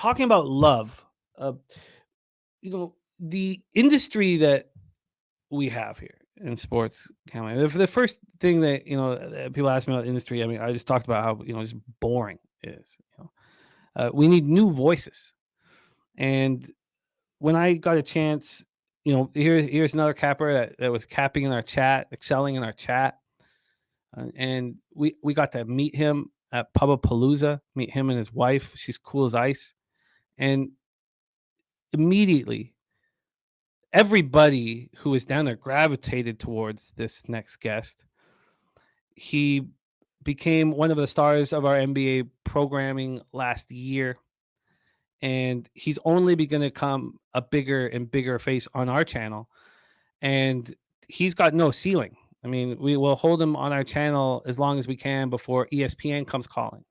talking about love, uh, the industry that we have here in sports, Cameron. The first thing that people ask me about industry, I mean, I just talked about how just boring it is. We need new voices, and when I got a chance, here's another capper that was capping in our chat, excelling in our chat, and we got to meet him at Pubapalooza, meet him and his wife. She's cool as ice, and immediately everybody who was down there gravitated towards this next guest. He became one of the stars of our NBA programming last year, and he's only going to become a bigger and bigger face on our channel, and he's got no ceiling. I mean, we will hold him on our channel as long as we can before ESPN comes calling,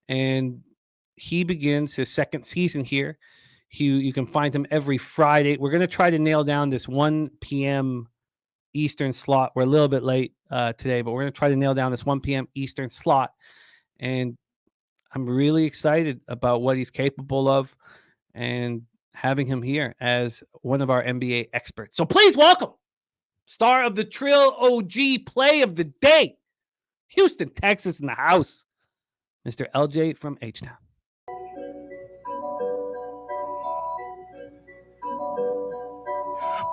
and he begins his second season here. You can find him every Friday. We're going to try to nail down this 1 p.m. Eastern slot. We're a little bit late today, but we're going to try to nail down this 1 p.m. Eastern slot. And I'm really excited about what he's capable of and having him here as one of our NBA experts. So please welcome star of the Trill OG play of the day, Houston, Texas in the house, Mr. LJ from H-Town.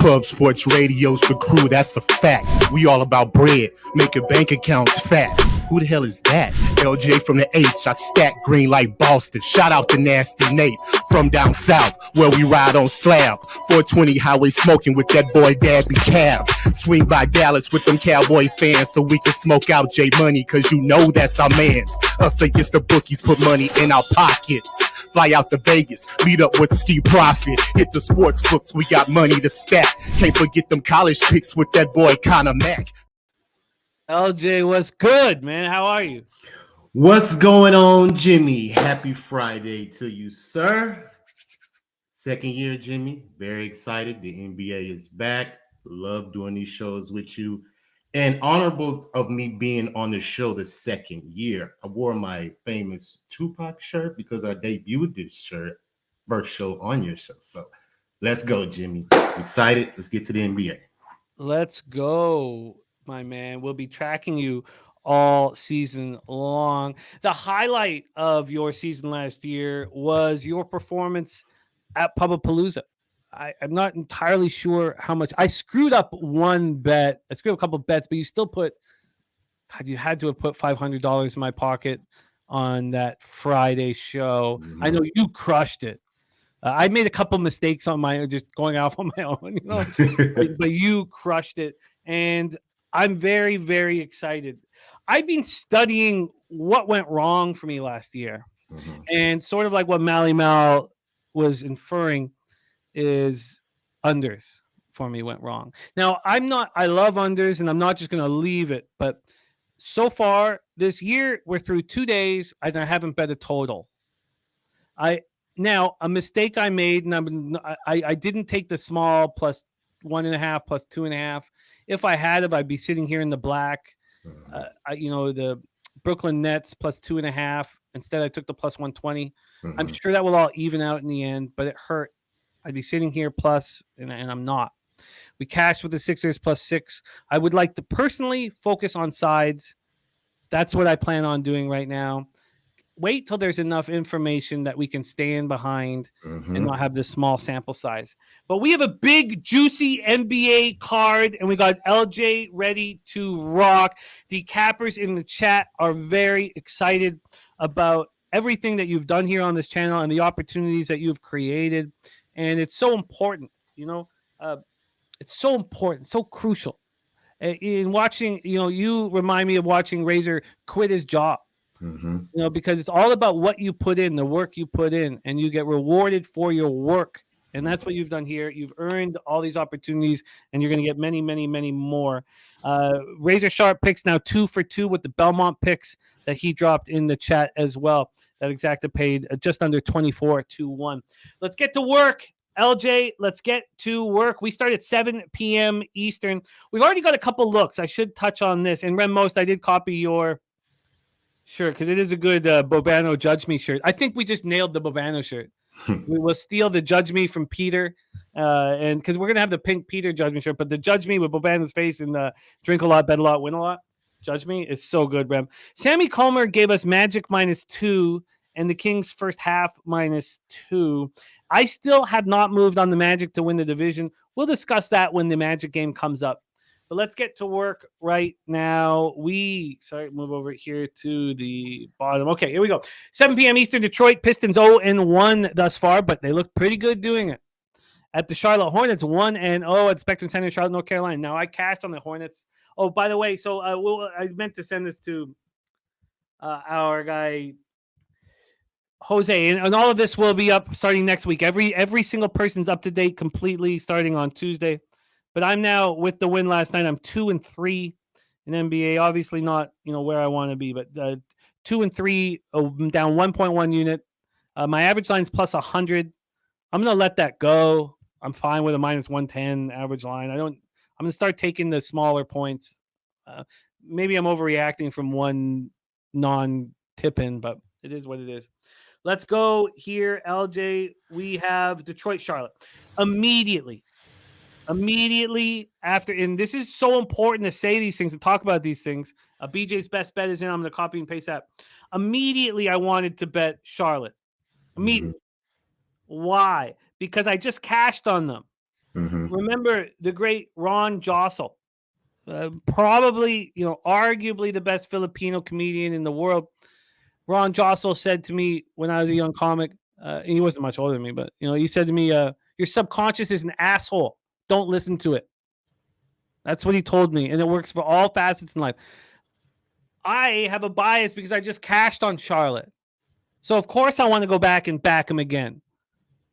Pub Sports Radio's the crew, that's a fact. We all about bread, making bank accounts fat. Who the hell is that? LJ from the H, I stack green like Boston. Shout out to Nasty Nate from down south, where we ride on slab. 420 highway smoking with that boy Dabby Cab. Swing by Dallas with them Cowboy fans so we can smoke out J Money, cause you know that's our mans. Us against the bookies, put money in our pockets. Fly out to Vegas, meet up with Ski Profit. Hit the sports books, we got money to stack. Can't forget them college picks with that boy Connor Mack. LJ, what's good, man? How are you? What's going on, Jimmy? Happy Friday to you, sir. Second year, Jimmy. Very excited. The NBA is back. Love doing these shows with you. And honorable of me being on the show the second year. I wore my famous Tupac shirt because I debuted this shirt, first show on your show. So let's go, Jimmy. Excited. Let's get to the NBA. Let's go, my man. We'll be tracking you all season long. The highlight of your season last year was your performance at Pubapalooza. I'm not entirely sure how much. I screwed up one bet. I screwed up a couple of bets, but you still you had to have put $500 in my pocket on that Friday show. Mm-hmm. I know you crushed it. I made a couple mistakes on my just going off on my own, but you crushed it. And I'm very, very excited. I've been studying what went wrong for me last year. Mm-hmm. And sort of like what Mally Mal was inferring is unders for me went wrong. Now, I love unders, and I'm not just going to leave it. But so far this year, we're through 2 days, and I haven't bet a total. Now, a mistake I made, and I didn't take the small plus 1.5 plus 2.5. If I had it, I'd be sitting here in the black. The Brooklyn Nets plus 2.5. Instead, I took the plus 120. Mm-hmm. I'm sure that will all even out in the end, but it hurt. I'd be sitting here plus, and I'm not. We cashed with the Sixers plus 6. I would like to personally focus on sides. That's what I plan on doing right now. Wait till there's enough information that we can stand behind and not have this small sample size. But we have a big, juicy NBA card, and we got LJ ready to rock. The cappers in the chat are very excited about everything that you've done here on this channel and the opportunities that you've created. And it's so important, it's so important, so crucial. In watching, you remind me of watching Razor quit his job. Mm-hmm. Because it's all about what you put in, the work you put in, and you get rewarded for your work. And that's what you've done here. You've earned all these opportunities, and you're going to get many, many, many more. Razor Sharp picks now 2 for 2 with the Belmont picks that he dropped in the chat as well. That Exacta paid just under 24-1. Let's get to work. LJ, let's get to work. We start at 7 p.m. Eastern. We've already got a couple looks. I should touch on this. And Ren Most, I did copy your Sure, because it is a good Bobano Judge Me shirt. I think we just nailed the Bobano shirt. We will steal the Judge Me from Peter, and because we're gonna have the pink Peter Judge Me shirt, but the Judge Me with Bobano's face and the drink a lot, bet a lot, win a lot. Judge Me is so good, Rem. Sammy Comer gave us Magic -2 and the Kings first half -2. I still have not moved on the Magic to win the division. We'll discuss that when the Magic game comes up. But let's get to work right now. Move over here to the bottom. Okay, here we go. 7 p.m. Eastern, Detroit Pistons 0-1 thus far, but they look pretty good doing it. At the Charlotte Hornets, 1-0 at Spectrum Center, Charlotte, North Carolina. Now, I cashed on the Hornets. Oh, by the way, so I meant to send this to our guy, Jose, and all of this will be up starting next week. Every single person's up to date completely starting on Tuesday. But I'm now, with the win last night, I'm 2-3 in NBA. Obviously not, where I want to be, but 2-3, down 1.1 unit. My average line's plus 100. I'm gonna let that go. I'm fine with a -110 average line. I'm gonna start taking the smaller points. Maybe I'm overreacting from one non-tip-in, but it is what it is. Let's go here, LJ. We have Detroit, Charlotte. Immediately after, and this is so important to say these things and talk about these things. BJ's best bet is in. I'm going to copy and paste that. Immediately, I wanted to bet Charlotte. Immediately. Why? Because I just cashed on them. Remember the great Ron Jossel, probably, arguably the best Filipino comedian in the world. Ron Jossel said to me when I was a young comic, he wasn't much older than me, but he said to me, your subconscious is an asshole. Don't listen to it. That's what he told me, and it works for all facets in life. I have a bias because I just cashed on Charlotte. So, of course, I want to go back and back him again.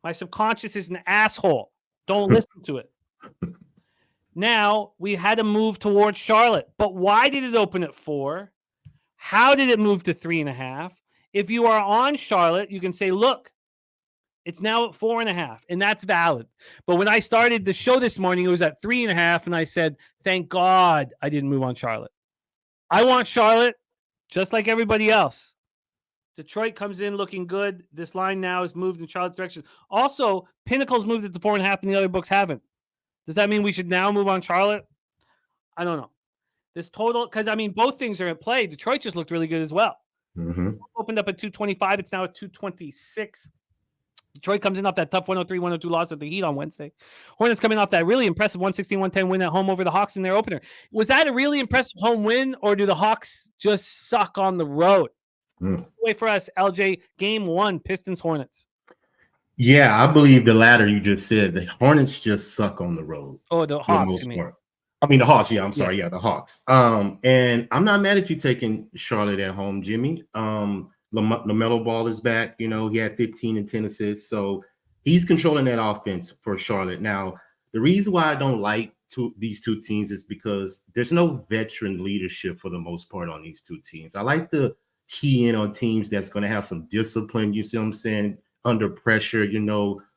My subconscious is an asshole. Don't listen to it. Now, we had to move towards Charlotte. But why did it open at 4? How did it move to 3.5? If you are on Charlotte, you can say, look, it's now at 4.5, and that's valid. But when I started the show this morning, it was at 3.5, and I said, thank God I didn't move on Charlotte. I want Charlotte just like everybody else. Detroit comes in looking good. This line now is moved in Charlotte's direction. Also, Pinnacle's moved it to 4.5, and the other books haven't. Does that mean we should now move on Charlotte? I don't know. This total, because, both things are at play. Detroit just looked really good as well. Opened up at 225. It's now at 226. Detroit comes in off that tough 103-102 loss at the Heat on Wednesday. Hornets coming off that really impressive 116-110 win at home over the Hawks in their opener. Was that a really impressive home win, or do the Hawks just suck on the road? Wait for us, LJ. Game 1, Pistons-Hornets. Yeah, I believe the latter you just said. The Hornets just suck on the road. Oh, the Hawks, you mean? The Hawks. Yeah, I'm sorry. Yeah, the Hawks. And I'm not mad at you taking Charlotte at home, Jimmy. LaMelo Ball is back. He had 15 and 10 assists. So he's controlling that offense for Charlotte. Now, the reason why I don't like these two teams is because there's no veteran leadership for the most part on these two teams. I like to key in on teams that's going to have some discipline, you see what I'm saying, under pressure,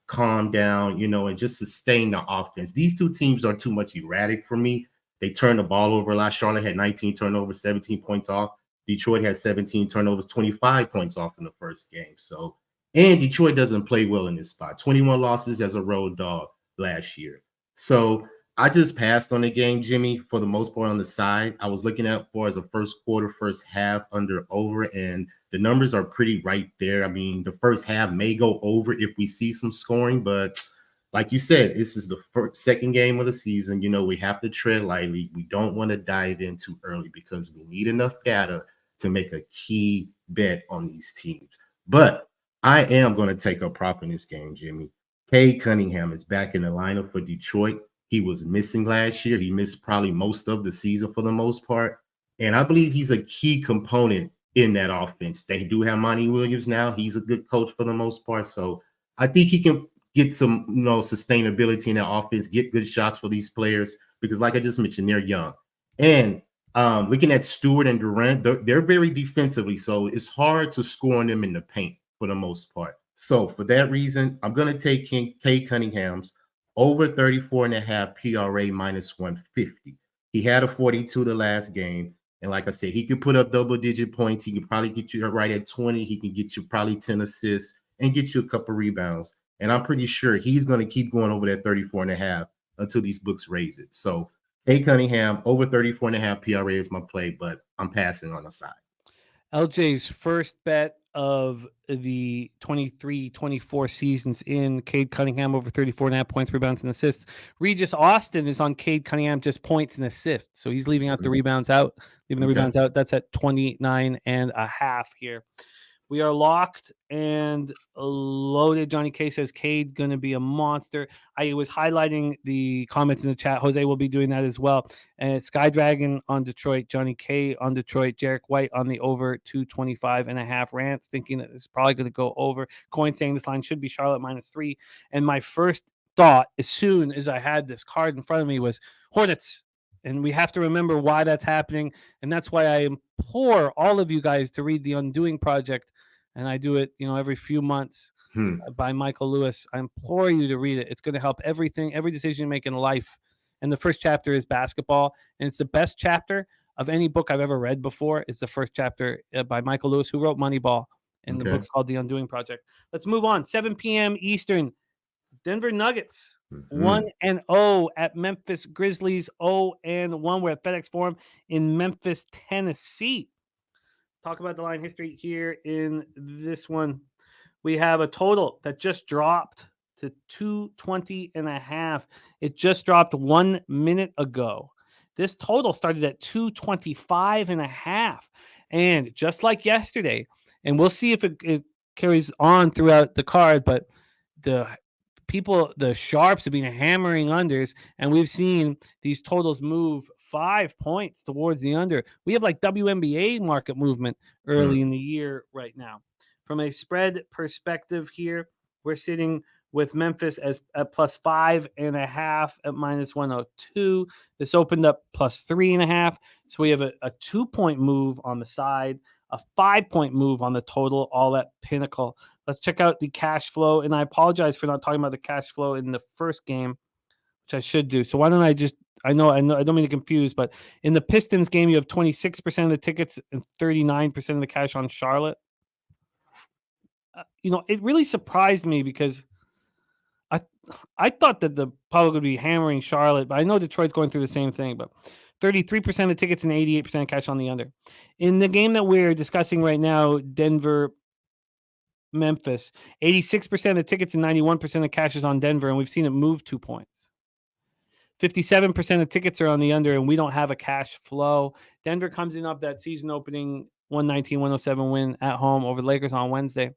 calm down, and just sustain the offense. These two teams are too much erratic for me. They turned the ball over a lot. Charlotte had 19 turnovers, 17 points off. Detroit had 17 turnovers, 25 points off in the first game. So, and Detroit doesn't play well in this spot. 21 losses as a road dog last year. So I just passed on the game, Jimmy, for the most part on the side. I was looking at for as a first quarter, first half, under, over, and the numbers are pretty right there. The first half may go over if we see some scoring, but like you said, this is the second game of the season. We have to tread lightly. We don't want to dive in too early because we need enough data to make a key bet on these teams. But I am going to take a prop in this game, Jimmy. Cade Cunningham is back in the lineup for Detroit. He was missing last year. He missed probably most of the season for the most part. And I believe he's a key component in that offense. They do have Monty Williams now. He's a good coach for the most part. So I think he can get some, sustainability in that offense, get good shots for these players because, like I just mentioned, they're young. And looking at Stewart and Durant, they're very defensively, so it's hard to score on them in the paint for the most part. So for that reason, I'm going to take Cade Cunningham's over 34.5 PRA -150. He had a 42 the last game, And like I said, he could put up double-digit points. He could probably get you right at 20. He can get you probably 10 assists and get you a couple rebounds. And I'm pretty sure he's going to keep going over that 34.5 until these books raise it. So, Cade Cunningham, over 34.5 PRA is my play, but I'm passing on the side. LJ's first bet of the 23-24 seasons in Cade Cunningham over 34.5 points, rebounds, and assists. Regis Austin is on Cade Cunningham, just points and assists. So he's leaving out the rebounds out. Rebounds out. That's at 29.5 here. We are locked and loaded. Johnny K says Cade going to be a monster. I was highlighting the comments in the chat. Jose will be doing that as well. And Sky Dragon on Detroit, Johnny K on Detroit, Jarek White on the over 225.5 rants, thinking that it's probably going to go over. Coin saying this line should be Charlotte -3. And my first thought, as soon as I had this card in front of me, was Hornets. And we have to remember why that's happening. And that's why I implore all of you guys to read The Undoing Project. And I do it, every few months by Michael Lewis. I implore you to read it. It's going to help every decision you make in life. And the first chapter is basketball. And it's the best chapter of any book I've ever read before. It's the first chapter by Michael Lewis, who wrote Moneyball. And the book's called The Undoing Project. Let's move on. 7 p.m. Eastern. Denver Nuggets 1-0 at Memphis Grizzlies 0-1. We're at FedEx Forum in Memphis, Tennessee. Talk about the line history here in this one. We have a total that just dropped to 220.5. It just dropped 1 minute ago. This total started at 225.5. And just like yesterday, and we'll see if it carries on throughout the card, but the sharps have been hammering unders, and we've seen these totals move 5 points towards the under. We have like WNBA market movement early in the year right now. From a spread perspective here, we're sitting with Memphis at +5.5 at -102. This opened up +3.5. So we have a 2-point move on the side, a 5-point move on the total, all at Pinnacle. Let's check out the cash flow. And I apologize for not talking about the cash flow in the first game, which I should do. So why don't I just, I don't mean to confuse, but in the Pistons game, you have 26% of the tickets and 39% of the cash on Charlotte. It really surprised me because I thought that the public would be hammering Charlotte, but I know Detroit's going through the same thing, but 33% of tickets and 88% cash on the under. In the game that we're discussing right now, Denver, Memphis, 86% of the tickets and 91% of cash is on Denver, and we've seen it move 2 points. 57% of tickets are on the under, and we don't have a cash flow. Denver comes in off that season opening 119-107 win at home over the Lakers on Wednesday,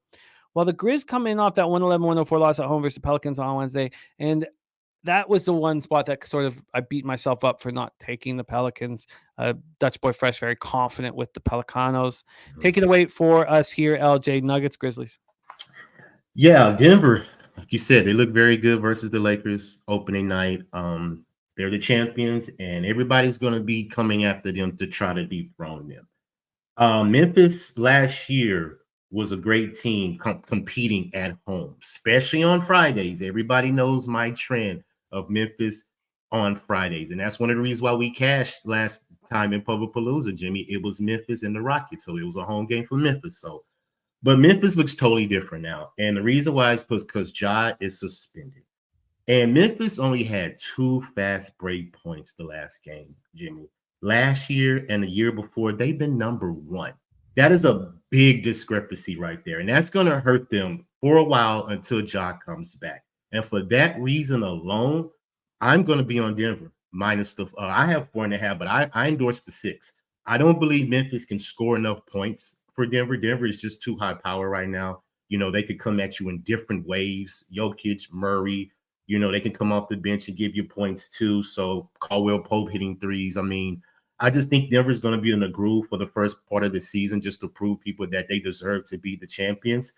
while the Grizz come in off that 111-104 loss at home versus the Pelicans on Wednesday. And that was the one spot that sort of I beat myself up for not taking the Pelicans. Dutch Boy Fresh, very confident with the Pelicanos. Take it away for us here, LJ. Nuggets, Grizzlies. Yeah, Denver, like you said, they look very good versus the Lakers opening night. They're the champions, and everybody's going to be coming after them to try to dethrone them. Memphis last year was a great team competing at home, especially on Fridays. Everybody knows my trend of Memphis on Fridays, and that's one of the reasons why we cashed last time in Public-Palooza, Jimmy. It was Memphis and the Rockets, so it was a home game for Memphis. But Memphis looks totally different now, and the reason why is because Ja is suspended. And Memphis only had 2 fast break points the last game, Jimmy. Last year and the year before, they've been number 1. That is a big discrepancy right there. And that's going to hurt them for a while until Ja comes back. And for that reason alone, I'm going to be on Denver minus the I have 4.5, but I endorse the 6. I don't believe Memphis can score enough points for Denver. Denver is just too high power right now. They could come at you in different waves. Jokic, Murray, they can come off the bench and give you points too. So Caldwell Pope hitting threes. I just think Denver's going to be in a groove for the first part of the season just to prove people that they deserve to be the champions.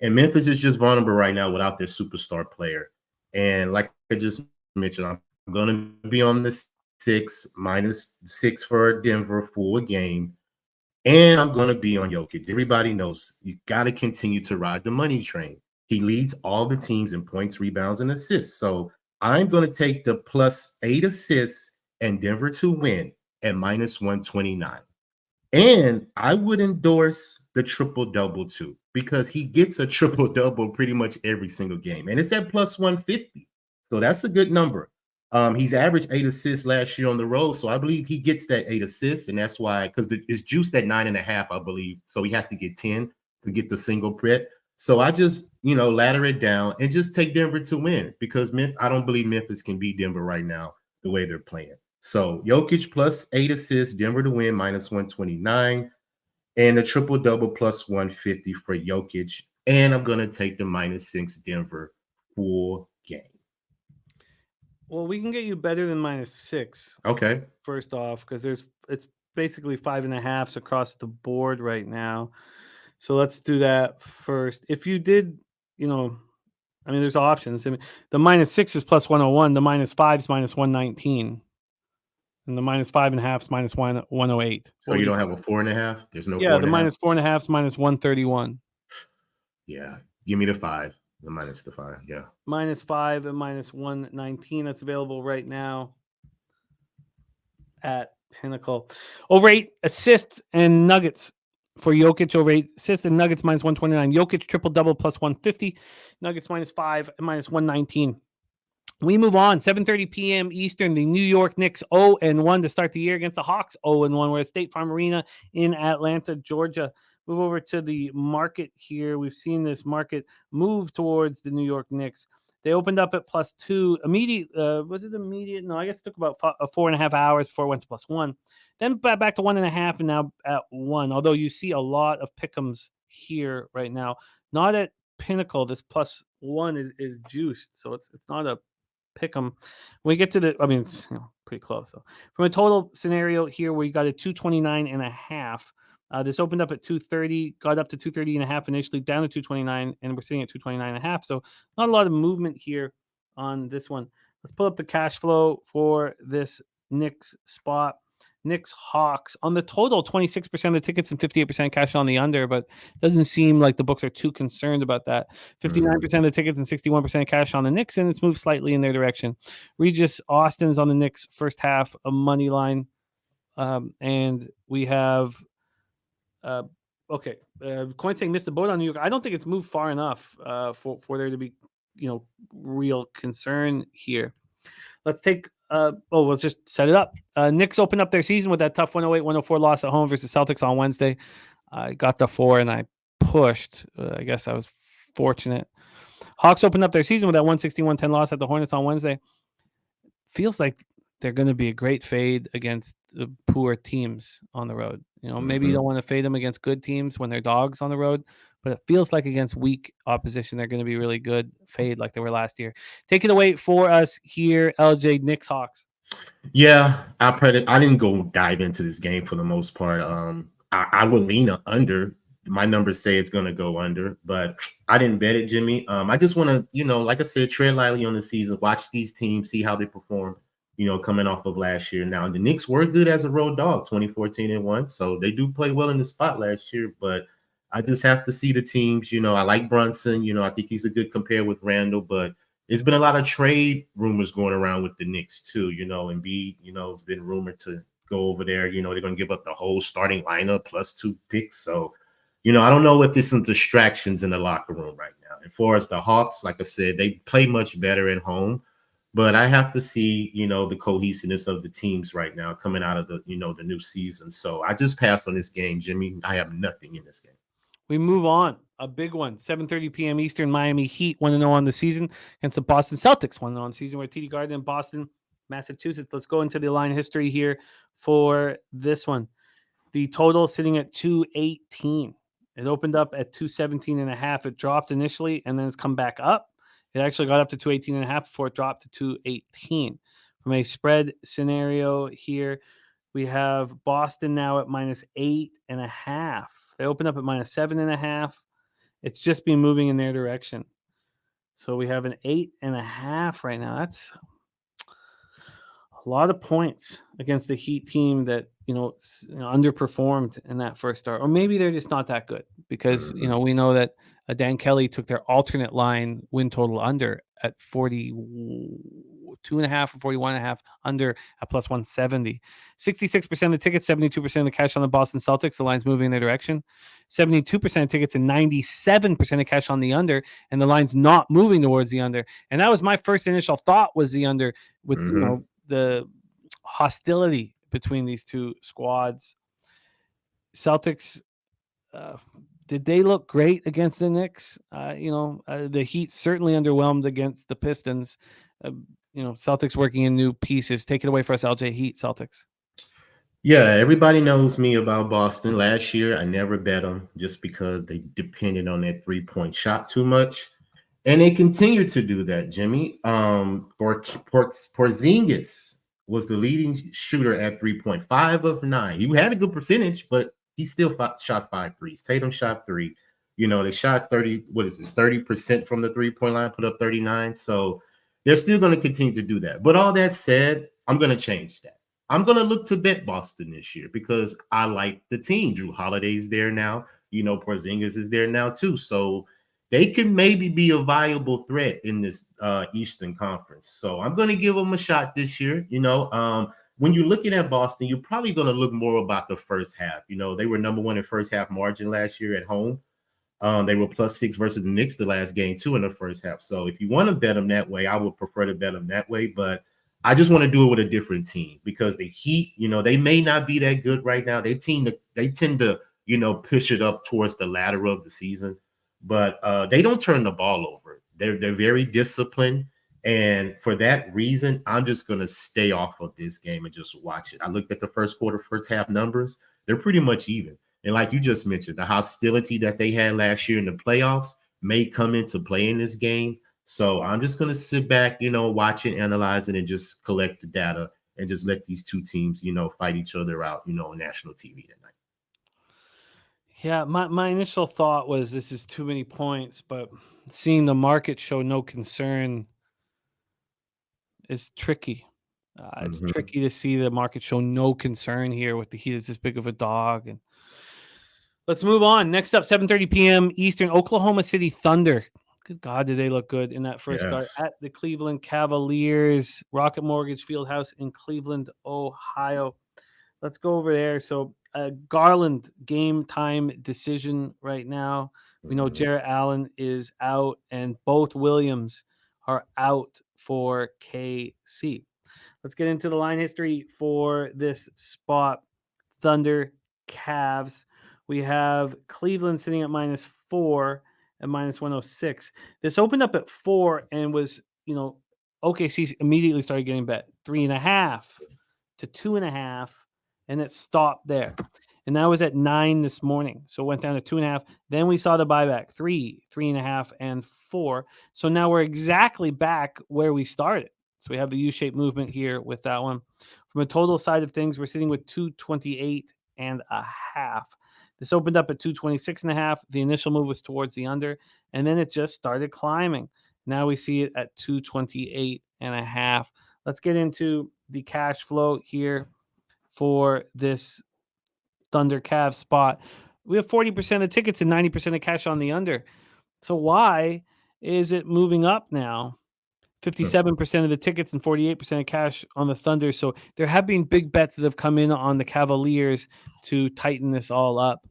And Memphis is just vulnerable right now without their superstar player. And like I just mentioned, I'm going to be on the 6, -6 for Denver for a game. And I'm going to be on Jokic. Everybody knows you got to continue to ride the money train. He leads all the teams in points, rebounds, and assists. So I'm going to take the +8 assists and Denver to win at -129. And I would endorse the triple double too, because he gets a triple double pretty much every single game, and it's at plus 150. So that's a good number. He's averaged 8 assists last year on the road, so I believe he gets that 8 assists, and that's why, because it's juiced at 9.5, I believe. So he has to get 10 to get the single pret. So I just, ladder it down and just take Denver to win, because I don't believe Memphis can beat Denver right now the way they're playing. So Jokic plus 8 assists, Denver to win minus 129, and a triple double plus 150 for Jokic. And I'm going to take the -6 Denver full game. Well, we can get you better than -6. Okay. First off, because it's basically 5.5s across the board right now. So let's do that first. If you did, there's options. I mean, the -6 is plus 101, the -5 is minus 119, and the -5.5 is minus 108. So you don't have a 4.5? There's no Yeah, the 4.5? -4.5 is minus 131. Yeah. Give me the 5. The -5. Yeah. -5 and minus 119. That's available right now at Pinnacle. Over 8 assists and Nuggets for Jokic. Over 8 assists and Nuggets minus 129. Jokic triple double plus 150. Nuggets -5 and minus 119. We move on. 7:30 p.m. Eastern. The New York Knicks 0-1 to start the year against the Hawks 0-1. We're at State Farm Arena in Atlanta, Georgia. Move over to the market here. We've seen this market move towards the New York Knicks. They opened up at +2. Was it immediate? No, I guess it took about 4.5 hours before it went to +1. Then back to 1.5, and now at 1. Although you see a lot of pick'ems here right now. Not at Pinnacle. This +1 is juiced, so it's not a pick them. When we get to it's pretty close. So from a total scenario here, we got a 229.5. This opened up at 230, got up to 230.5 initially, down to 229, and we're sitting at 229.5. So not a lot of movement here on this one. Let's pull up the cash flow for this Knicks spot. Knicks Hawks on the total, 26% of the tickets and 58% cash on the under, but doesn't seem like the books are too concerned about that. 59% of the tickets and 61% cash on the Knicks, and it's moved slightly in their direction. Regis Austin's on the Knicks first half, a money line, and we have Coin saying missed the boat on New York. I don't think it's moved far enough for there to be real concern here. Let's take let's just set it up. Knicks opened up their season with that tough 108-104 loss at home versus Celtics on Wednesday. I got the 4 and I pushed. I guess I was fortunate. Hawks opened up their season with that 160-110 loss at the Hornets on Wednesday. Feels like they're going to be a great fade against poor teams on the road. Maybe you don't want to fade them against good teams when they're dogs on the road, but it feels like against weak opposition, they're going to be really good fade like they were last year. Take it away for us here, LJ. Knicks Hawks. Yeah, I didn't go dive into this game for the most part. I would lean under. My numbers say it's going to go under, but I didn't bet it, Jimmy. I just want to, like I said, tread lightly on the season, watch these teams, see how they perform, coming off of last year. Now, the Knicks were good as a road dog, 2014-1, so they do play well in the spot last year, but I just have to see the teams. I like Brunson. I think he's a good compare with Randall, but there's been a lot of trade rumors going around with the Knicks too, and it's been rumored to go over there. They're going to give up the whole starting lineup plus 2 picks. So, I don't know if there's some distractions in the locker room right now. And for us, the Hawks, like I said, they play much better at home. But I have to see, the cohesiveness of the teams right now coming out of the new season. So I just passed on this game, Jimmy. I have nothing in this game. We move on. A big one. 7:30 p.m. Eastern. Miami Heat 1-0 on the season against the Boston Celtics 1-0 on the season. We're at TD Garden in Boston, Massachusetts. Let's go into the line history here for this one. The total sitting at 218. It opened up at 217.5. It dropped initially, and then it's come back up. It actually got up to 218.5 before it dropped to 218. From a spread scenario here, we have Boston now at -8.5. They opened up at -7.5. It's just been moving in their direction. So we have an 8.5 right now. That's a lot of points against the Heat team that underperformed in that first start, or maybe they're just not that good because we know that Dan Kelly took their alternate line win total under at 40. 2.5 or 41.5 under at plus 170. 66% of the tickets, 72% of the cash on the Boston Celtics. The line's moving in their direction. 72% of tickets and 97% of cash on the under, and the line's not moving towards the under. And that was my first initial thought, was the under, with the hostility between these two squads. Celtics, did they look great against the Knicks? The Heat certainly underwhelmed against the Pistons. Celtics working in new pieces. Take it away for us, LJ. Heat, Celtics. Yeah, everybody knows me about Boston. Last year, I never bet them just because they depended on that three-point shot too much. And they continue to do that, Jimmy. Porzingis was the leading shooter at 3.5 of 9. He had a good percentage, but he still shot 5 threes. Tatum shot 3. They shot 30% from the three-point line, put up 39. So they're still going to continue to do that. But all that said, I'm going to change that. I'm going to look to bet Boston this year because I like the team. Drew Holiday's there now. Porzingis is there now too. So they can maybe be a viable threat in this Eastern Conference. So I'm going to give them a shot this year. When you're looking at Boston, you're probably going to look more about the first half. They were number 1 in first half margin last year at home. They were +6 versus the Knicks the last game too in the first half. So if you want to bet them that way, I would prefer to bet them that way. But I just want to do it with a different team because the Heat, they may not be that good right now. They tend to push it up towards the latter of the season, but they don't turn the ball over. They're very disciplined, and for that reason, I'm just going to stay off of this game and just watch it. I looked at the first quarter, first half numbers. They're pretty much even. And like you just mentioned, the hostility that they had last year in the playoffs may come into play in this game. So I'm just going to sit back, watch it, analyze it, and just collect the data and just let these two teams, fight each other out, on national TV tonight. Yeah, my initial thought was this is too many points, but seeing the market show no concern is tricky. It's tricky to see the market show no concern here with the Heat as this big of a dog. And let's move on. Next up, 7:30 p.m. Eastern, Oklahoma City Thunder. Good God, did they look good in that first start at the Cleveland Cavaliers, Rocket Mortgage Fieldhouse in Cleveland, Ohio. Let's go over there. So Garland game time decision right now. We know Jarrett Allen is out and both Williams are out for KC. Let's get into the line history for this spot. Thunder, Cavs. We have Cleveland sitting at -4 at -106. This opened up at 4 and was, OKC immediately started getting bet 3.5 to 2.5, and it stopped there. And that was at 9 this morning. So it went down to 2.5. Then we saw the buyback 3, 3.5, and 4. So now we're exactly back where we started. So we have the U-shaped movement here with that one. From a total side of things, we're sitting with 228.5. This opened up at 226.5. The initial move was towards the under, and then it just started climbing. Now we see it at 228.5. Let's get into the cash flow here for this Thunder Cavs spot. We have 40% of tickets and 90% of cash on the under. So why is it moving up now? 57% of the tickets and 48% of cash on the Thunder. So there have been big bets that have come in on the Cavaliers to tighten this all up.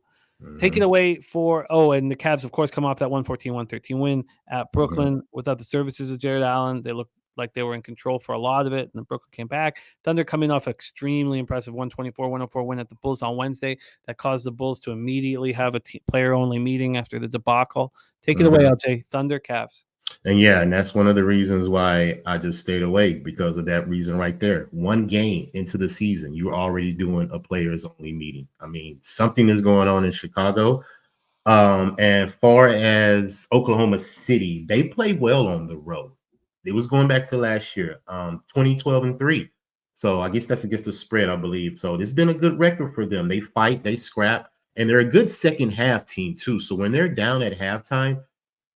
Take it away and the Cavs, of course, come off that 114-113 win at Brooklyn without the services of Jarrett Allen. They looked like they were in control for a lot of it, and then Brooklyn came back. Thunder coming off extremely impressive 124-104 win at the Bulls on Wednesday. That caused the Bulls to immediately have a player-only meeting after the debacle. Take it away, LJ. Thunder, Cavs. And that's one of the reasons why I just stayed away, because of that reason right there. One game into the season, you're already doing a players-only meeting. I mean, something is going on in Chicago. And far as Oklahoma City, they play well on the road. It was going back to last year, 20-12-3. So I guess that's against the spread, I believe. So it's been a good record for them. They fight, they scrap, and they're a good second half team too. So when they're down at halftime,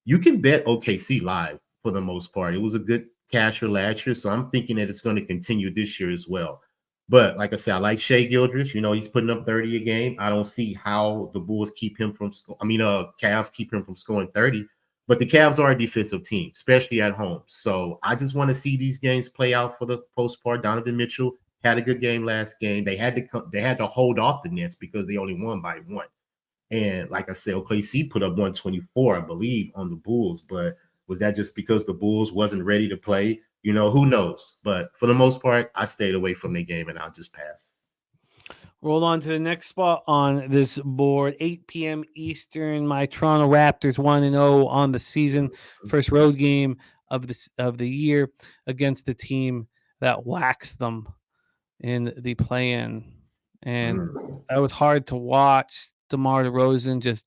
you can bet OKC live for the most part. It was a good casher last year, so I'm thinking that it's going to continue this year as well. But like I said, I like Shai Gilgeous. He's putting up 30 a game. I don't see how the Bulls keep him from Cavs keep him from scoring 30. But the Cavs are a defensive team, especially at home. So I just want to see these games play out for the most part. Donovan Mitchell had a good game last game. They had to hold off the Nets because they only won by 1. And like I said, OKC put up 124, I believe, on the Bulls. But was that just because the Bulls wasn't ready to play? Who knows? But for the most part, I stayed away from the game and I'll just pass. Roll on to the next spot on this board, 8 p.m. Eastern. My Toronto Raptors 1-0 on the season, first road game of the year against the team that waxed them in the play-in, and that was hard to watch. DeMar DeRozan just,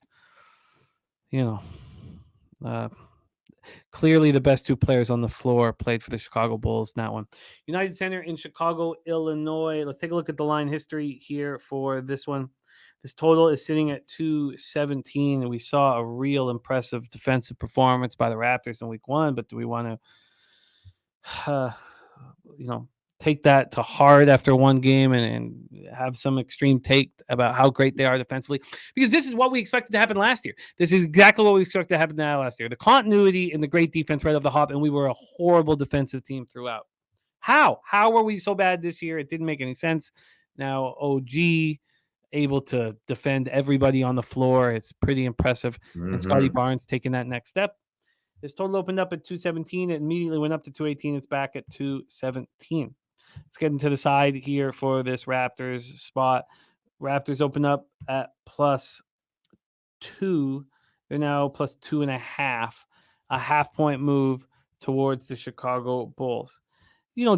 clearly the best 2 players on the floor played for the Chicago Bulls in that one. United Center in Chicago, Illinois. Let's take a look at the line history here for this one. This total is sitting at 217, and we saw a real impressive defensive performance by the Raptors in week 1, but do we want to, take that to heart after one game and have some extreme take about how great they are defensively? Because this is what we expected to happen last year. This is exactly what we expected to happen now last year. The continuity and the great defense right off the hop, and we were a horrible defensive team throughout. How were we so bad this year? It didn't make any sense. Now OG able to defend everybody on the floor. It's pretty impressive. And Scotty Barnes taking that next step. This total opened up at 217. It immediately went up to 218. It's back at 217. Let's get into the side here for this Raptors spot. Raptors open up at +2. They're now +2.5. A half-point move towards the Chicago Bulls.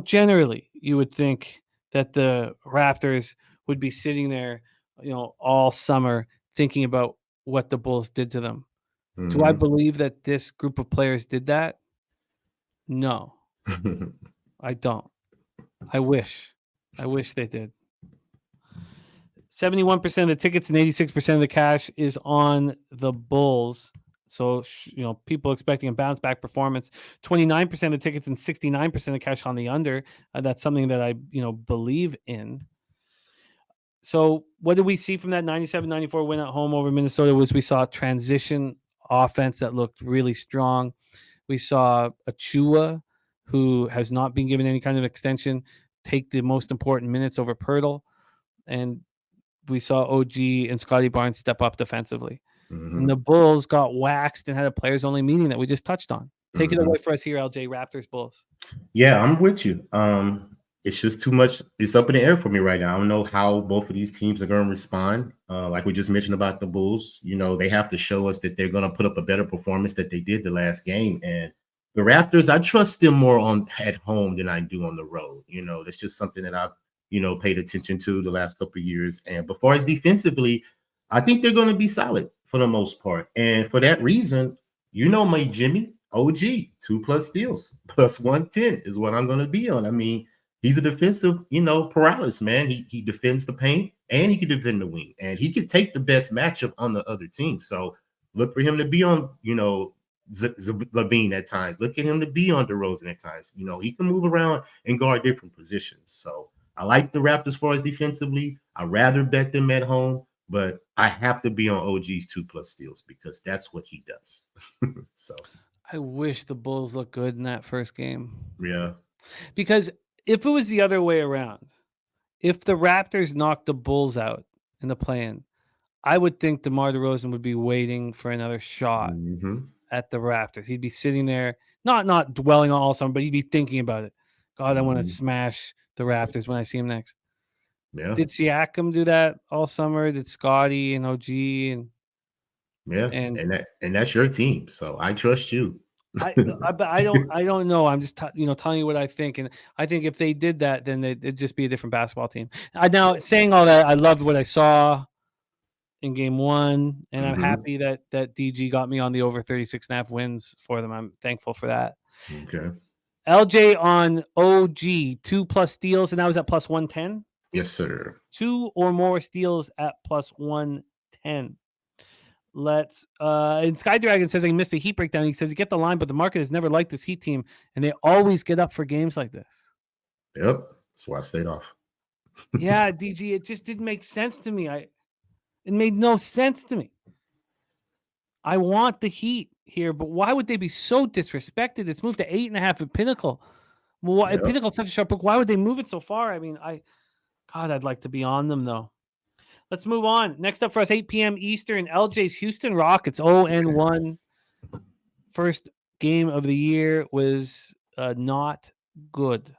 Generally, you would think that the Raptors would be sitting there, all summer thinking about what the Bulls did to them. Do I believe that this group of players did that? No, I don't. I wish they did. 71% of the tickets and 86% of the cash is on the Bulls. So, people expecting a bounce back performance. 29% of the tickets and 69% of cash on the under. That's something that I, believe in. So what did we see from that 97-94 win at home over Minnesota? Was we saw transition offense that looked really strong. We saw Achua, who has not been given any kind of extension, take the most important minutes over Pirtle. And we saw OG and Scotty Barnes step up defensively. And the Bulls got waxed and had a players-only meeting that we just touched on. Take it away for us here, LJ. Raptors, Bulls. Yeah, I'm with you. It's just too much. It's up in the air for me right now. I don't know how both of these teams are going to respond. Like we just mentioned about the Bulls, they have to show us that they're going to put up a better performance that they did the last game. And the Raptors, I trust them more at home than I do on the road. That's just something that I've, paid attention to the last couple of years. And as far as defensively, I think they're going to be solid for the most part. And for that reason, my Jimmy, OG, 2+ steals, +110 is what I'm going to be on. I mean, he's a defensive, paralysis, man. He defends the paint and he can defend the wing. And he can take the best matchup on the other team. So look for him to be on, Levine at times. Look at him to be on DeRozan at times. He can move around and guard different positions. So I like the Raptors as far as defensively. I'd rather bet them at home, but I have to be on OG's 2+ steals because that's what he does. So I wish the Bulls looked good in that first game. Yeah. Because if it was the other way around, if the Raptors knocked the Bulls out in the play-in, I would think DeMar DeRozan would be waiting for another shot at the Raptors. He'd be sitting there, not dwelling on all summer, but he'd be thinking about it. God, I want to smash the Raptors when I see him next. Yeah. Did Siakam do that all summer? Did Scotty and OG and that's your team, so I trust you. I don't know. I'm just telling you what I think, and I think if they did that, then it'd just be a different basketball team. Now, saying all that, I loved what I saw in game 1, and I'm happy that DG got me on the over 36.5 wins for them. I'm thankful for that. Okay. LJ on OG 2+ steals, and that was at +110. Yes, sir. 2 or more steals at +110. Let's and Sky Dragon says I missed a Heat breakdown. He says you get the line, but the market has never liked this Heat team, and they always get up for games like this. Yep, that's why I stayed off. Yeah, DG, it just didn't make sense to me. It made no sense to me. I want the Heat here, but why would they be so disrespected? It's moved to 8.5 at Pinnacle. Well, why, Yep. Pinnacle's such a sharp book. Why would they move it so far? I mean, God, I'd like to be on them though. Let's move on. Next up for us, 8 p.m. Eastern, LJ's Houston Rockets 0-1. Yes. First game of the year was not good.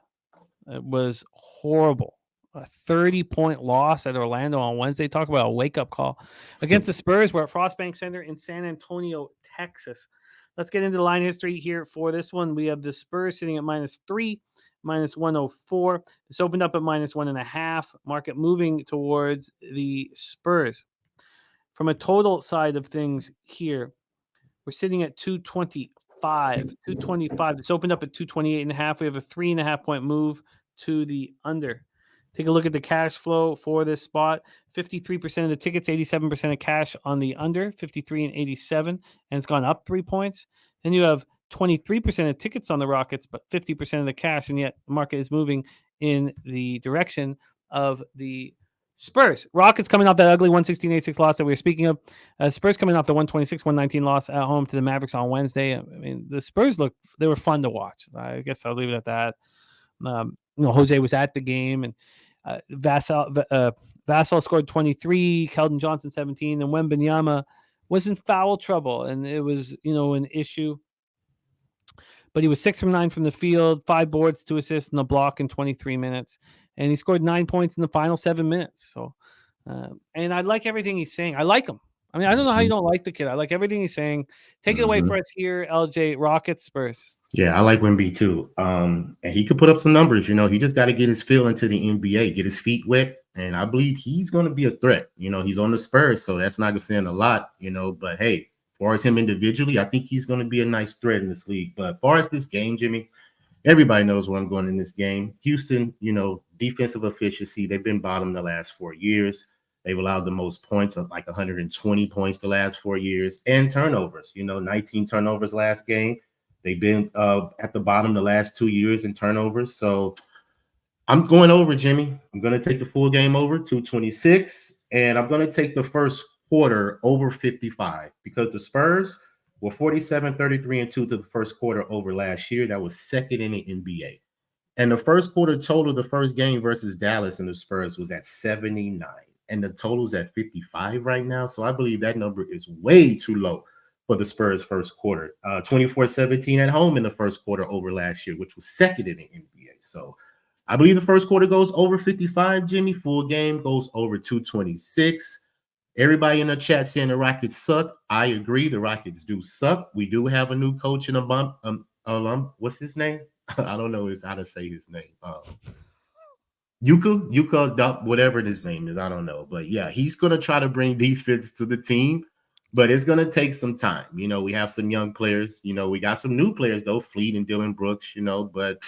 It was horrible. A 30-point loss at Orlando on Wednesday. Talk about a wake-up call. Against the Spurs, we're at Frostbank Center in San Antonio, Texas. Let's get into the line history here for this one. We have the Spurs sitting at -3, -104. This opened up at -1.5. Market moving towards the Spurs. From a total side of things here, we're sitting at 225. 225. This opened up at 228.5. We have a 3.5 point move to the under. Take a look at the cash flow for this spot. 53% of the tickets, 87% of cash on the under, 53 and 87, and it's gone up 3 points. Then you have 23% of tickets on the Rockets, but 50% of the cash, and yet the market is moving in the direction of the Spurs. Rockets coming off that ugly 116-86 loss that we were speaking of. Spurs coming off the 126-119 loss at home to the Mavericks on Wednesday. I mean, the Spurs they were fun to watch. I guess I'll leave it at that. Jose was at the game, and Vassell scored 23, Keldon Johnson 17, and Wembanyama was in foul trouble, and it was an issue. But he was 6 from 9 from the field, 5 boards, 2 assists, and a block in 23 minutes, and he scored 9 points in the final 7 minutes. So, and I like everything he's saying. I like him. I mean, I don't know how you don't like the kid. I like everything he's saying. Take it away for us here, LJ. Rockets, Spurs. Yeah, I like Wemby too. And he could put up some numbers. He just got to get his feel into the NBA, get his feet wet. And I believe he's going to be a threat. He's on the Spurs, so that's not saying a lot, but hey, as far as him individually, I think he's going to be a nice threat in this league. But as far as this game, Jimmy, everybody knows where I'm going in this game. Houston, defensive efficiency, they've been bottom the last 4 years. They've allowed the most points of like 120 points the last 4 years, and turnovers, 19 turnovers last game. They've been at the bottom the last 2 years in turnovers. So I'm going over, Jimmy. I'm going to take the full game over, 226. And I'm going to take the first quarter over 55 because the Spurs were 47, 33, and 2 to the first quarter over last year. That was second in the NBA. And the first quarter total, the first game versus Dallas and the Spurs was at 79. And the total's at 55 right now. So I believe that number is way too low for the Spurs first quarter. 24-17 at home in the first quarter over last year, which was second in the NBA. So I believe the first quarter goes over 55, Jimmy. Full game goes over 226. Everybody in the chat saying the Rockets suck. I agree. The Rockets do suck. We do have a new coach in a bump. What's his name? I don't know how to say his name. Yuka, whatever his name is. I don't know. But yeah, he's going to try to bring defense to the team. But it's going to take some time. We have some young players. We got some new players, though, Fleet and Dylan Brooks, But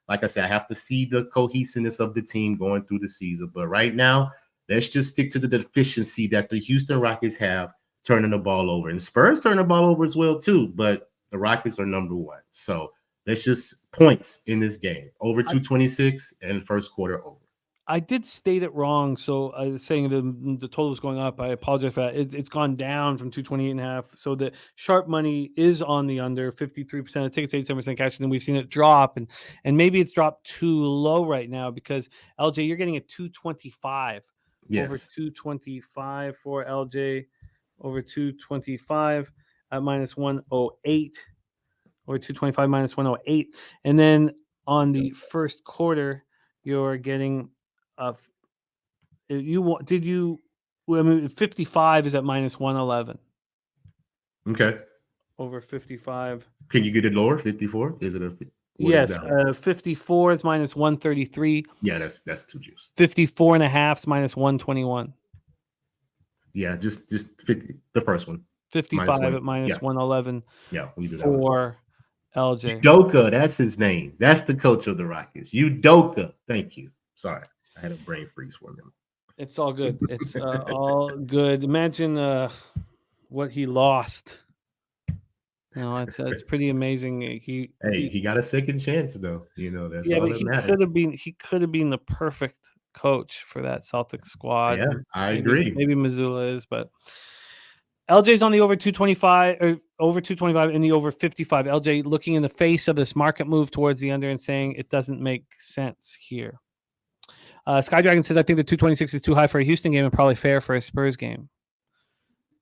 like I said, I have to see the cohesiveness of the team going through the season. But right now, let's just stick to the deficiency that the Houston Rockets have turning the ball over. And Spurs turn the ball over as well, too. But the Rockets are number one. So let's just points in this game. Over 226 and first quarter over. I did state it wrong. So I was saying the total was going up. I apologize for that. It's gone down from 228.5. So the sharp money is on the under 53% of tickets, 87% cash. And then we've seen it drop and maybe it's dropped too low right now because LJ, you're getting a 225 over 225 for LJ over 225 at -108 over 225 -108. And then on the first quarter, you're getting 55 is at -111. Okay. Over 55. Can you get it lower? 54? Is it yes, 54 is -133. Yeah, that's too juice. 54.5 is -121. Yeah, just 50, the first one. 55 at -111. Yeah, we do that for LJ. Udoka, that's his name. That's the coach of the Rockets. Udoka. Thank you. Sorry, I had a brain freeze for him. It's all good. It's all good. Imagine what he lost. It's pretty amazing. He got a second chance though. That's yeah, all but that matters. He could have been the perfect coach for that Celtics squad. Yeah, I agree. Maybe Missoula is, but LJ's on the over 225 or over 225 in the over 55. LJ looking in the face of this market move towards the under and saying it doesn't make sense here. Sky Dragon says, I think the 226 is too high for a Houston game and probably fair for a Spurs game.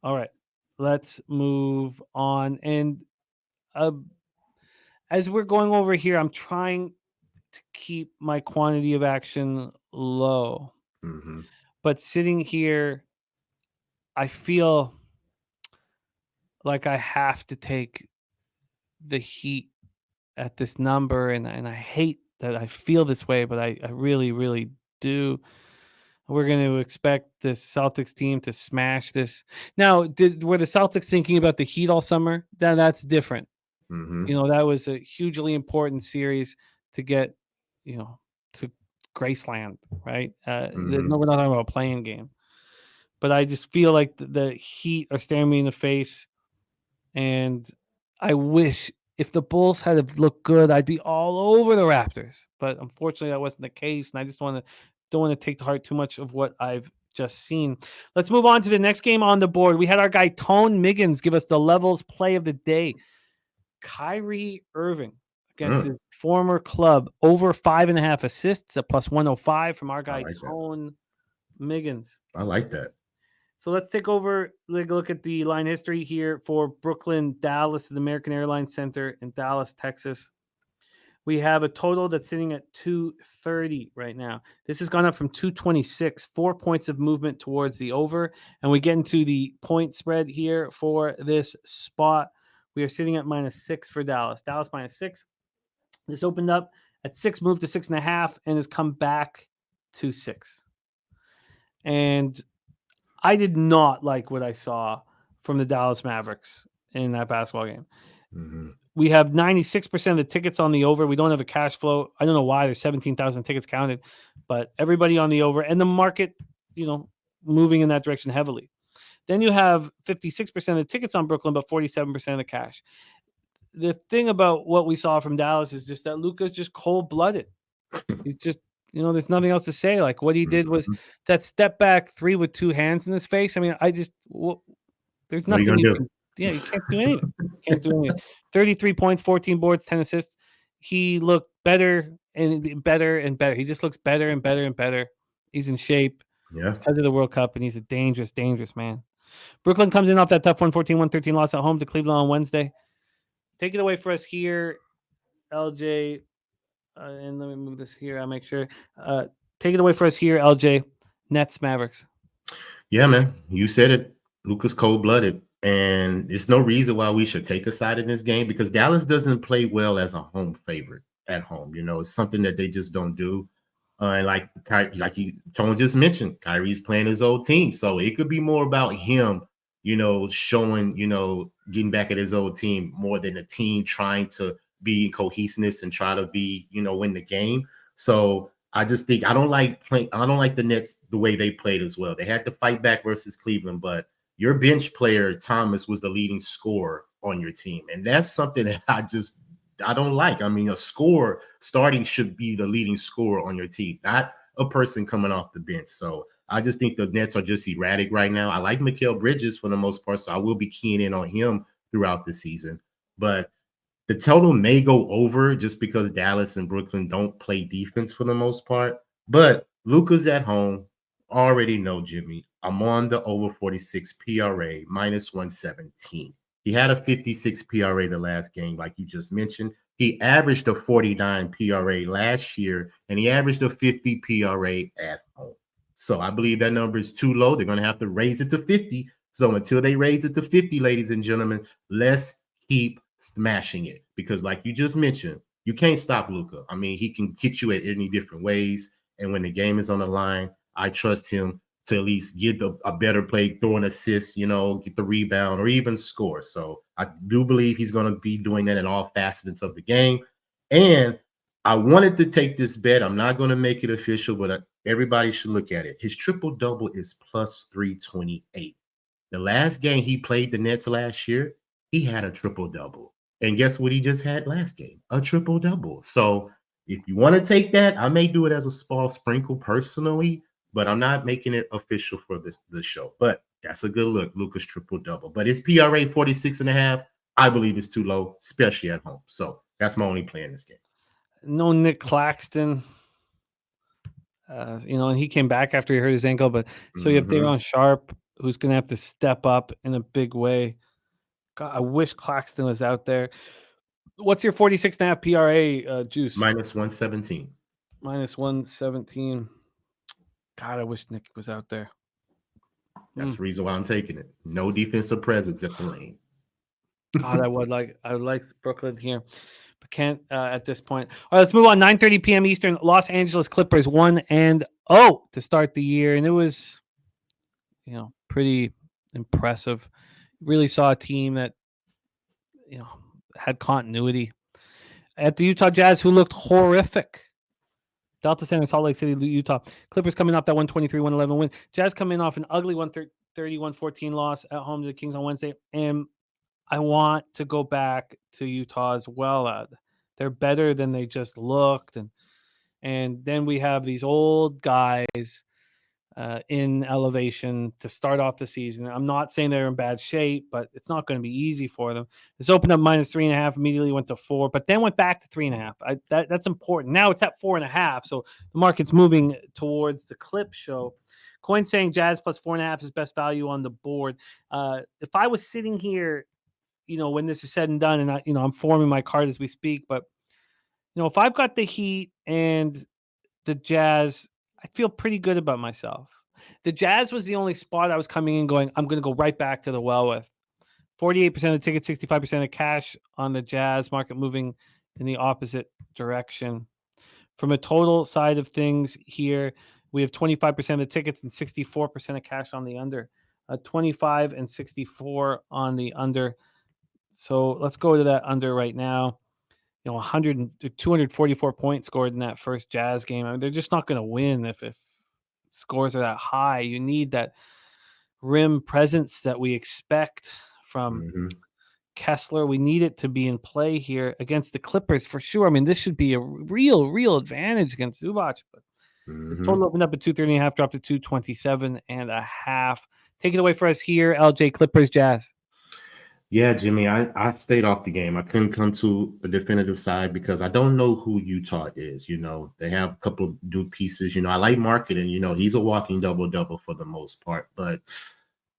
All right, let's move on. And as we're going over here, I'm trying to keep my quantity of action low. Mm-hmm. But sitting here, I feel like I have to take the Heat at this number, and I hate that I feel this way, but I really, really do. We're going to expect the Celtics team to smash this. Now, were the Celtics thinking about the Heat all summer? That's different. Mm-hmm. You know, that was a hugely important series to get, you know, to Graceland, right? No, we're not talking about a playing game. But I just feel like the Heat are staring me in the face, and I wish if the Bulls had have looked good, I'd be all over the Raptors. But unfortunately, that wasn't the case, and I just don't want to take to heart too much of what I've just seen. Let's move on to the next game on the board. We had our guy Tone Miggins give us the levels play of the day. Kyrie Irving against his former club, over 5.5 assists, a plus 105 from our guy Tone Miggins. I like that. So let's take a look at the line history here for Brooklyn, Dallas, the American Airlines Center in Dallas, Texas. We have a total that's sitting at 230 right now. This has gone up from 226, 4 points of movement towards the over. And we get into the point spread here for this spot. We are sitting at -6 for Dallas. Dallas -6. This opened up at 6, moved to 6.5, and has come back to 6. And I did not like what I saw from the Dallas Mavericks in that basketball game. Mm-hmm. We have 96% of the tickets on the over. We don't have a cash flow. I don't know why. There's 17,000 tickets counted, but everybody on the over, and the market, moving in that direction heavily. Then you have 56% of the tickets on Brooklyn, but 47% of the cash. The thing about what we saw from Dallas is just that Luka's just cold-blooded. He's just, there's nothing else to say. Like, what he did was that step back 3 with 2 hands in his face. I mean, there's nothing you can. Yeah, you can't do anything. 33 points, 14 boards, 10 assists. He looked better and better and better. He just looks better and better and better. He's in shape because of the World Cup, and he's a dangerous, dangerous man. Brooklyn comes in off that tough 114-113 loss at home to Cleveland on Wednesday. Take it away for us here, LJ. And let me move this here. I'll make sure. Take it away for us here, LJ. Nets, Mavericks. Yeah, man. You said it. Luka's cold-blooded. And there's no reason why we should take a side in this game because Dallas doesn't play well as a home favorite at home. It's something that they just don't do. And like Tone just mentioned, Kyrie's playing his old team. So it could be more about him, showing, getting back at his old team more than the team trying to be cohesiveness and try to be, win the game. So I just think I don't like the Nets the way they played as well. They had to fight back versus Cleveland, but your bench player, Thomas, was the leading scorer on your team. And that's something that I don't like. I mean, a scorer starting should be the leading scorer on your team, not a person coming off the bench. So I just think the Nets are just erratic right now. I like Mikal Bridges for the most part, so I will be keying in on him throughout the season. But the total may go over just because Dallas and Brooklyn don't play defense for the most part. But Luka's at home. Already know, Jimmy. I'm on the over 46 PRA, -117. He had a 56 PRA the last game, like you just mentioned. He averaged a 49 PRA last year, and he averaged a 50 PRA at home. So I believe that number is too low. They're going to have to raise it to 50. So until they raise it to 50, ladies and gentlemen, let's keep smashing it. Because like you just mentioned, you can't stop Luka. I mean, he can hit you at any different ways. And when the game is on the line, I trust him to at least get a better play, throw an assist, get the rebound, or even score. So I do believe he's going to be doing that in all facets of the game. And I wanted to take this bet. I'm not going to make it official, but everybody should look at it. His triple-double is +328. The last game he played the Nets last year, he had a triple-double. And guess what he just had last game? A triple-double. So if you want to take that, I may do it as a small sprinkle personally, but I'm not making it official for the show. But That's a good look. Lucas triple-double. But his PRA 46.5, I believe is too low, especially at home. So that's my only play in this game. No Nick Claxton. And he came back after he hurt his ankle. But so you have Daron Sharp, who's going to have to step up in a big way. God, I wish Claxton was out there. What's your 46.5 PRA, Juice? Minus 117. Minus 117. God, I wish Nick was out there. That's the reason why I'm taking it. No defensive presence at the lane. God, I would like Brooklyn here, but can't at this point. All right, let's move on. 9:30 p.m. Eastern. Los Angeles Clippers 1-0 to start the year, and it was, pretty impressive. Really saw a team that, had continuity. At the Utah Jazz, who looked horrific. Delta Center, Salt Lake City, Utah. Clippers coming off that 123-111 win. Jazz coming off an ugly 130-114 loss at home to the Kings on Wednesday. And I want to go back to Utah as well. They're better than they just looked. And then we have these old guys in elevation to start off the season. I'm not saying they're in bad shape, but it's not going to be easy for them. This opened up minus 3.5, immediately went to 4, but then went back to 3.5. That's important. Now it's at 4.5, so the market's moving towards the clip show. Coin saying Jazz plus 4.5 is best value on the board. If I was sitting here, when this is said and done, and I'm forming my card as we speak, but if I've got the Heat and the Jazz, I feel pretty good about myself. The Jazz was the only spot I was coming in going, I'm going to go right back to the well with. 48% of the tickets, 65% of cash on the Jazz, market moving in the opposite direction. From a total side of things here, we have 25% of the tickets and 64% of cash on the under. 25 and 64 on the under. So let's go to that under right now. 244 points scored in that first Jazz game. I mean, they're just not going to win if scores are that high. You need that rim presence that we expect from Kessler. We need it to be in play here against the Clippers for sure. I mean, this should be a real advantage against Zubac. But this total opened up at 230.5, dropped to 227.5. Take it away for us here, LJ. Clippers, Jazz. Yeah, Jimmy, I stayed off the game. I couldn't come to a definitive side because I don't know who Utah is. They have a couple of new pieces. I like marketing. He's a walking double-double for the most part, but